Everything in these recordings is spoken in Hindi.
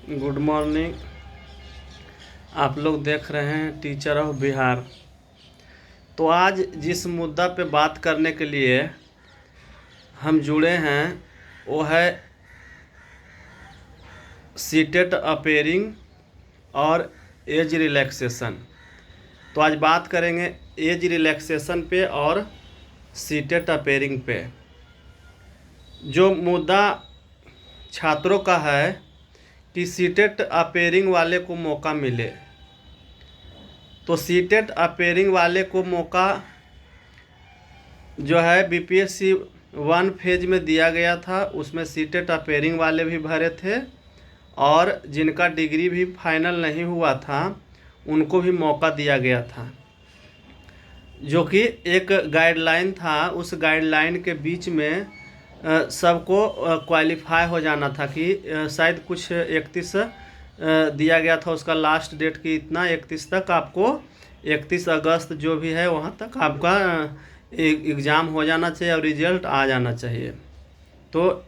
Good morning. आप लोग देख रहे हैं टीचर ऑफ बिहार। तो आज जिस मुद्दा पे बात करने के लिए हम जुड़े हैं वो है सीटेट अपेयरिंग और एज रिलैक्सेशन। तो आज बात करेंगे एज रिलैक्सेशन पे और सीटेट अपेयरिंग पे। जो मुद्दा छात्रों का है कि सीटेट अपेयरिंग वाले को मौका मिले, तो सीटेट अपेयरिंग वाले को मौका जो है बीपीएससी 1 फेज में दिया गया था। उसमें सीटेट अपेयरिंग वाले भी भरे थे और जिनका डिग्री भी फाइनल नहीं हुआ था उनको भी मौका दिया गया था, जो कि एक गाइडलाइन था। उस गाइडलाइन के बीच में सबको क्वालिफाई हो जाना था कि शायद कुछ 31 दिया गया था उसका लास्ट डेट की इतना 31 तक आपको 31 अगस्त जो भी है वहाँ तक आपका एग्ज़ाम हो जाना चाहिए और रिजल्ट आ जाना चाहिए। तो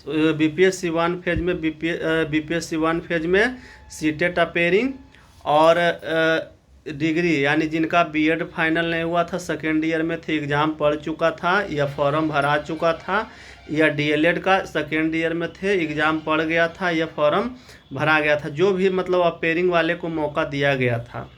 बीपीएससी 1 फेज में बीपीएससी 1 फेज में सीटेट अपेयरिंग और डिग्री यानी जिनका बीएड फाइनल नहीं हुआ था, सेकेंड ईयर में थे, एग्ज़ाम पढ़ चुका था या फॉर्म भरा चुका था, या डीएलएड का सेकेंड ईयर में थे, एग्ज़ाम पढ़ गया था या फॉर्म भरा गया था, जो भी मतलब अपेयरिंग वाले को मौका दिया गया था।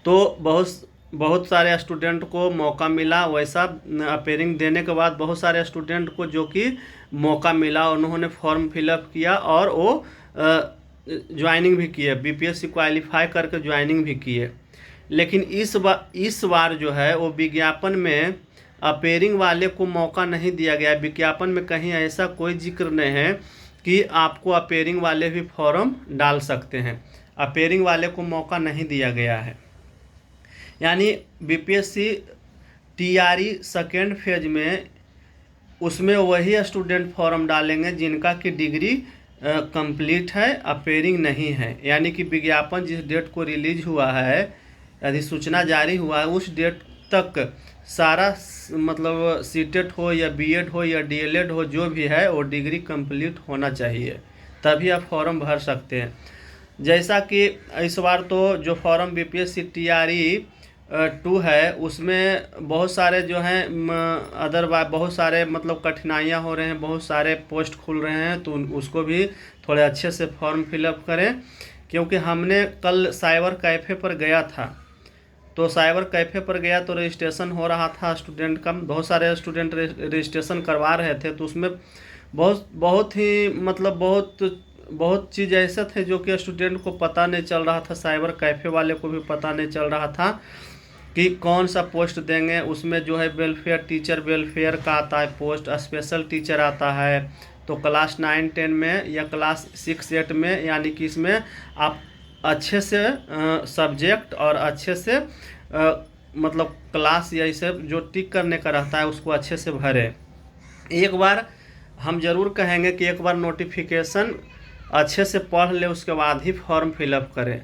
तो बहुत सारे स्टूडेंट को मौका मिला। वैसा अपेयरिंग देने के बाद बहुत सारे स्टूडेंट को जो कि मौका मिला, उन्होंने फॉर्म फिलअप किया और वो ज्वाइनिंग भी किए, बीपीएससी क्वालिफाई करके ज्वाइनिंग भी किए। लेकिन इस बार जो है वो विज्ञापन में अपेयरिंग वाले को मौका नहीं दिया गया। विज्ञापन में कहीं ऐसा कोई जिक्र नहीं है कि आपको अपेयरिंग वाले भी फॉर्म डाल सकते हैं। अपेयरिंग वाले को मौका नहीं दिया गया है। यानी बीपीएससी टीआरई सेकेंड फेज में उसमें वही स्टूडेंट फॉर्म डालेंगे जिनका कि डिग्री कंप्लीट है, अपेयरिंग नहीं है। यानी कि विज्ञापन जिस डेट को रिलीज हुआ है, अधिसूचना जारी हुआ है, उस डेट तक सारा मतलब सीटेट हो या बीएड हो या डीएलएड हो, जो भी है वो डिग्री कंप्लीट होना चाहिए, तभी आप फॉर्म भर सकते हैं। जैसा कि इस बार तो जो फॉर्म बीपीएससी टीआरई 2 है उसमें बहुत सारे जो हैं बहुत सारे मतलब कठिनाइयाँ हो रहे हैं, बहुत सारे पोस्ट खुल रहे हैं, तो उसको भी थोड़े अच्छे से फॉर्म फिलअप करें। क्योंकि हमने कल साइबर कैफ़े पर गया था, तो साइबर कैफ़े पर गया तो रजिस्ट्रेशन हो रहा था स्टूडेंट का, बहुत सारे स्टूडेंट रजिस्ट्रेशन करवा रहे थे। तो उसमें बहुत ही मतलब बहुत चीज़ ऐसे थे जो कि स्टूडेंट को पता नहीं चल रहा था, साइबर कैफ़े वाले को भी पता नहीं चल रहा था कि कौन सा पोस्ट देंगे। उसमें जो है वेलफेयर टीचर वेलफेयर का आता है पोस्ट, स्पेशल टीचर आता है, तो क्लास 9-10 में या क्लास 6-8 में, यानी कि इसमें आप अच्छे से सब्जेक्ट और अच्छे से मतलब क्लास या इसे जो टिक करने का रहता है उसको अच्छे से भरें। एक बार हम ज़रूर कहेंगे कि एक बार नोटिफिकेशन अच्छे से पढ़ ले, उसके बाद ही फॉर्म फिलअप करें।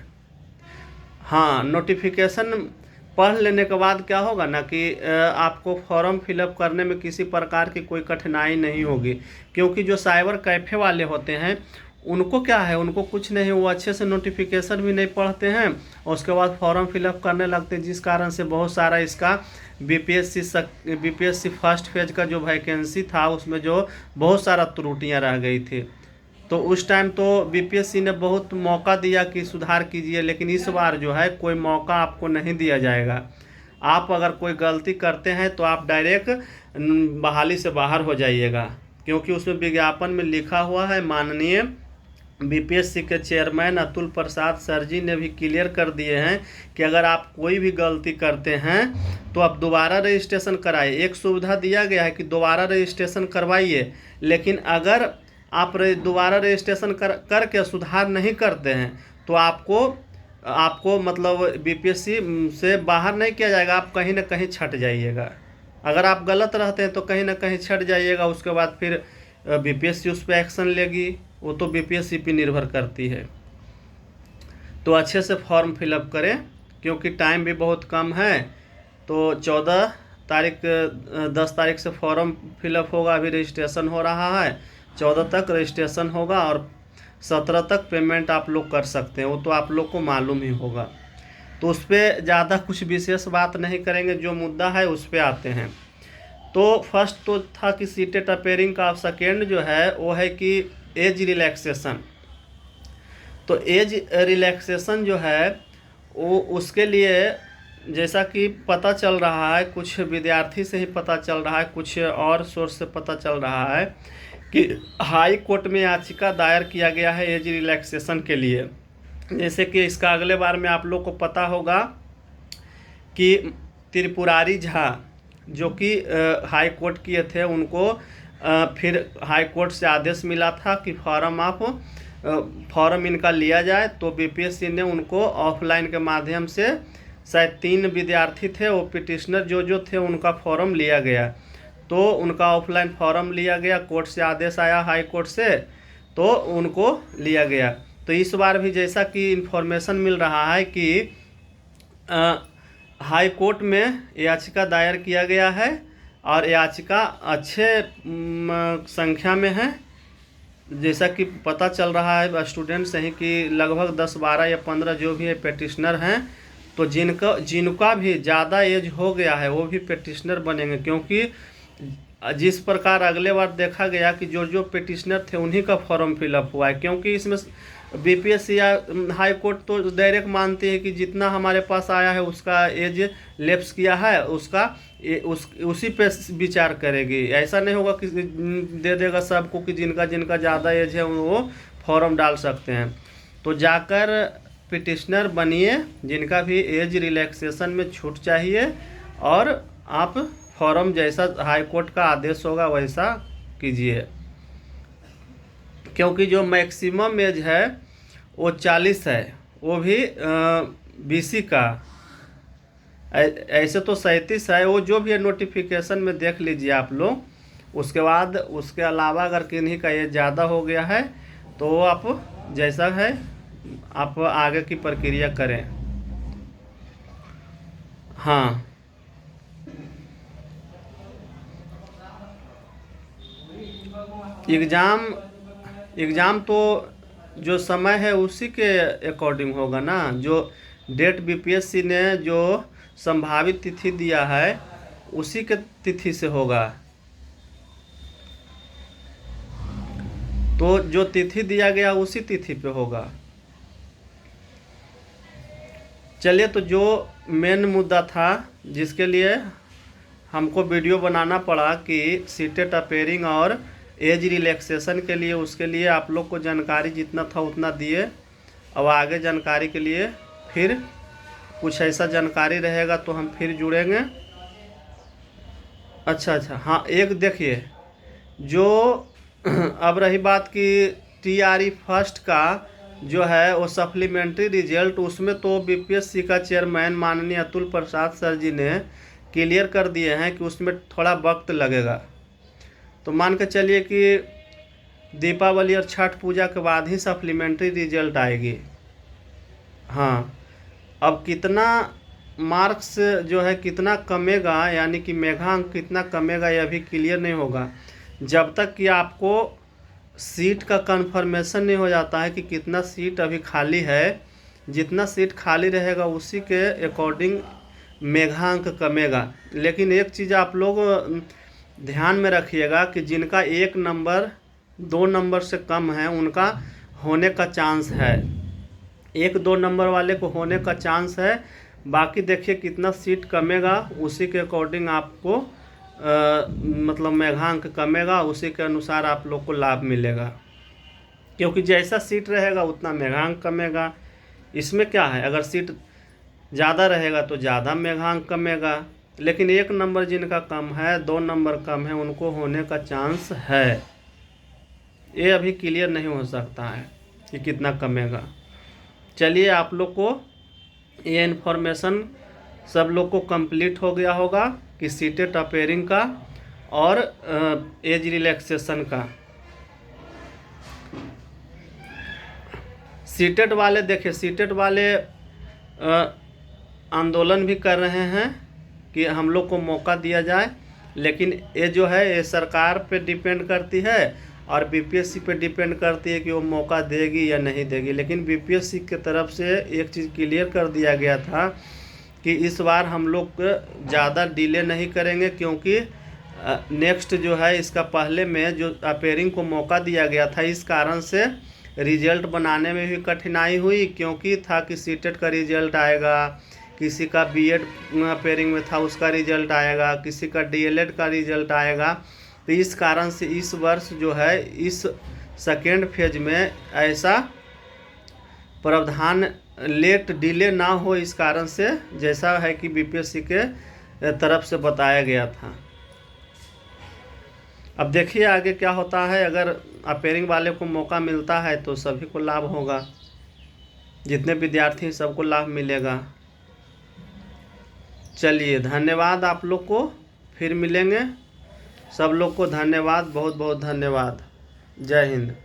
हाँ, नोटिफिकेशन पढ़ लेने के बाद क्या होगा ना कि आपको फॉर्म फिलअप करने में किसी प्रकार की कोई कठिनाई नहीं होगी। क्योंकि जो साइबर कैफ़े वाले होते हैं उनको क्या है, उनको कुछ नहीं, वो अच्छे से नोटिफिकेशन भी नहीं पढ़ते हैं और उसके बाद फॉर्म फिलअप करने लगते हैं, जिस कारण से बहुत सारा इसका बीपीएससी फर्स्ट फेज का जो वैकेंसी था उसमें जो बहुत सारा त्रुटियाँ रह गई थी। तो उस टाइम तो बीपीएससी ने बहुत मौका दिया कि सुधार कीजिए, लेकिन इस बार जो है कोई मौका आपको नहीं दिया जाएगा। आप अगर कोई गलती करते हैं तो आप डायरेक्ट बहाली से बाहर हो जाइएगा। क्योंकि उसमें विज्ञापन में लिखा हुआ है, माननीय बीपीएससी के चेयरमैन अतुल प्रसाद सर जी ने भी क्लियर कर दिए हैं कि अगर आप कोई भी गलती करते हैं तो आप दोबारा रजिस्ट्रेशन कराइए। एक सुविधा दिया गया है कि दोबारा रजिस्ट्रेशन करवाइए, लेकिन अगर आप दोबारा रजिस्ट्रेशन करके सुधार नहीं करते हैं तो आपको मतलब बीपीएससी से बाहर नहीं किया जाएगा, आप कहीं ना कहीं छट जाइएगा। अगर आप गलत रहते हैं तो कहीं ना कहीं छट जाइएगा, उसके बाद फिर बीपीएससी उस पर एक्शन लेगी, वो तो बीपीएससी पे निर्भर करती है। तो अच्छे से फॉर्म फिलअप करें क्योंकि टाइम भी बहुत कम है। तो 10 तारीख से फॉर्म फिलअप होगा, अभी रजिस्ट्रेशन हो रहा है, 14 तक रजिस्ट्रेशन होगा और 17 तक पेमेंट आप लोग कर सकते हैं, वो तो आप लोग को मालूम ही होगा। तो उस पर ज़्यादा कुछ विशेष बात नहीं करेंगे, जो मुद्दा है उस पर आते हैं। तो फर्स्ट तो था कि सीटेट अपेयरिंग का। सेकेंड जो है वो है कि एज रिलैक्सेशन। तो एज रिलैक्सेशन जो है वो उसके लिए जैसा कि पता चल रहा है, कुछ विद्यार्थी से ही पता चल रहा है, कुछ और सोर्स से पता चल रहा है कि हाई कोर्ट में याचिका दायर किया गया है एज रिलैक्सेशन के लिए। जैसे कि इसका अगले बार में आप लोग को पता होगा कि त्रिपुरारी झा जो कि हाई कोर्ट किए थे, उनको फिर हाई कोर्ट से आदेश मिला था कि फॉर्म इनका लिया जाए। तो बीपीएससी ने उनको ऑफलाइन के माध्यम से, शायद 3 विद्यार्थी थे वो पिटिशनर जो थे, उनका फॉर्म लिया गया। तो उनका ऑफलाइन फॉर्म लिया गया, कोर्ट से आदेश आया हाई कोर्ट से, तो उनको लिया गया। तो इस बार भी जैसा कि इन्फॉर्मेशन मिल रहा है कि हाई कोर्ट में याचिका दायर किया गया है और याचिका अच्छे संख्या में है। जैसा कि पता चल रहा है स्टूडेंट से ही कि लगभग 10, 12 या 15 जो भी है पेटिशनर हैं। तो जिनका भी ज़्यादा एज हो गया है वो भी पेटिशनर बनेंगे, क्योंकि जिस प्रकार अगले बार देखा गया कि जो पेटिशनर थे उन्हीं का फॉर्म फिलअप हुआ है। क्योंकि इसमें बीपीएससी या हाई कोर्ट तो डायरेक्ट मानती है कि जितना हमारे पास आया है उसका एज लैप्स किया है, उसी पे विचार करेगी। ऐसा नहीं होगा कि दे देगा सबको कि जिनका ज़्यादा एज है वो फॉर्म डाल सकते हैं। तो जाकर पिटिशनर बनिए जिनका भी एज रिलैक्सेशन में छूट चाहिए, और आप फॉर्म जैसा हाई कोर्ट का आदेश होगा वैसा कीजिए। क्योंकि जो मैक्सिमम एज है वो 40 है, वो भी बीसी का। ऐसे तो 37 है, वो जो भी है नोटिफिकेशन में देख लीजिए आप लोग। उसके बाद उसके अलावा अगर किन्हीं का एज ज़्यादा हो गया है तो आप जैसा है आप आगे की प्रक्रिया करें। हाँ, एग्ज़ाम तो जो समय है उसी के अकॉर्डिंग होगा ना। जो डेट बीपीएससी ने जो संभावित तिथि दिया है उसी के तिथि से होगा। तो जो तिथि दिया गया उसी तिथि पे होगा। चलिए, तो जो मेन मुद्दा था जिसके लिए हमको वीडियो बनाना पड़ा कि सीटेट अपेयरिंग और एज रिलैक्सेशन के लिए, उसके लिए आप लोग को जानकारी जितना था उतना दिए। अब आगे जानकारी के लिए फिर कुछ ऐसा जानकारी रहेगा तो हम फिर जुड़ेंगे। अच्छा, हाँ, एक देखिए, जो अब रही बात कि टीआरई फर्स्ट का जो है वो सप्लीमेंट्री रिजल्ट, उसमें तो बीपीएससी का चेयरमैन माननीय अतुल प्रसाद सर जी ने क्लियर कर दिए हैं कि उसमें थोड़ा वक्त लगेगा। तो मान के चलिए कि दीपावली और छठ पूजा के बाद ही सप्लीमेंट्री रिजल्ट आएगी। हाँ, अब कितना मार्क्स जो है कितना कमेगा, यानी कि मेघांक कितना कमेगा, यह भी क्लियर नहीं होगा जब तक कि आपको सीट का कंफर्मेशन नहीं हो जाता है कि कितना सीट अभी खाली है। जितना सीट खाली रहेगा उसी के अकॉर्डिंग मेघांक कमेगा। लेकिन एक चीज़ आप लोग ध्यान में रखिएगा कि जिनका 1 नंबर 2 नंबर से कम है उनका होने का चांस है, 1-2 नंबर वाले को होने का चांस है। बाकी देखिए कितना सीट कमेगा उसी के अकॉर्डिंग आपको मतलब मेघांक कमेगा, उसी के अनुसार आप लोग को लाभ मिलेगा। क्योंकि जैसा सीट रहेगा उतना मेघांक कमेगा। इसमें क्या है, अगर सीट ज़्यादा रहेगा तो ज़्यादा मेघांक कमेगा। लेकिन 1 नंबर जिनका कम है, 2 नंबर कम है, उनको होने का चांस है। ये अभी क्लियर नहीं हो सकता है कि कितना कमेगा। चलिए, आप लोग को ये इन्फॉर्मेशन सब लोग को कंप्लीट हो गया होगा कि सीटेट अपेयरिंग का और एज रिलैक्सेशन का। सीटेट वाले देखिए, सीटेट वाले आंदोलन भी कर रहे हैं कि हम लोग को मौका दिया जाए, लेकिन ये जो है ये सरकार पे डिपेंड करती है और बीपीएससी पे डिपेंड करती है कि वो मौका देगी या नहीं देगी। लेकिन बीपीएससी की तरफ से एक चीज़ क्लियर कर दिया गया था कि इस बार हम लोग ज़्यादा डिले नहीं करेंगे, क्योंकि नेक्स्ट जो है इसका पहले में जो अपेयरिंग को मौका दिया गया था, इस कारण से रिजल्ट बनाने में भी कठिनाई हुई, क्योंकि था कि सीटेट का रिजल्ट आएगा, किसी का बीएड अपेयरिंग में था उसका रिजल्ट आएगा, किसी का डीएलएड का रिजल्ट आएगा। तो इस कारण से इस वर्ष जो है इस सेकेंड फेज में ऐसा प्रावधान लेट डिले ना हो, इस कारण से जैसा है कि बीपीएससी के तरफ से बताया गया था। अब देखिए आगे क्या होता है। अगर अपेयरिंग वाले को मौका मिलता है तो सभी को लाभ होगा, जितने विद्यार्थी सबको लाभ मिलेगा। चलिए धन्यवाद आप लोग को, फिर मिलेंगे। सब लोग को धन्यवाद, बहुत बहुत धन्यवाद। जय हिंद।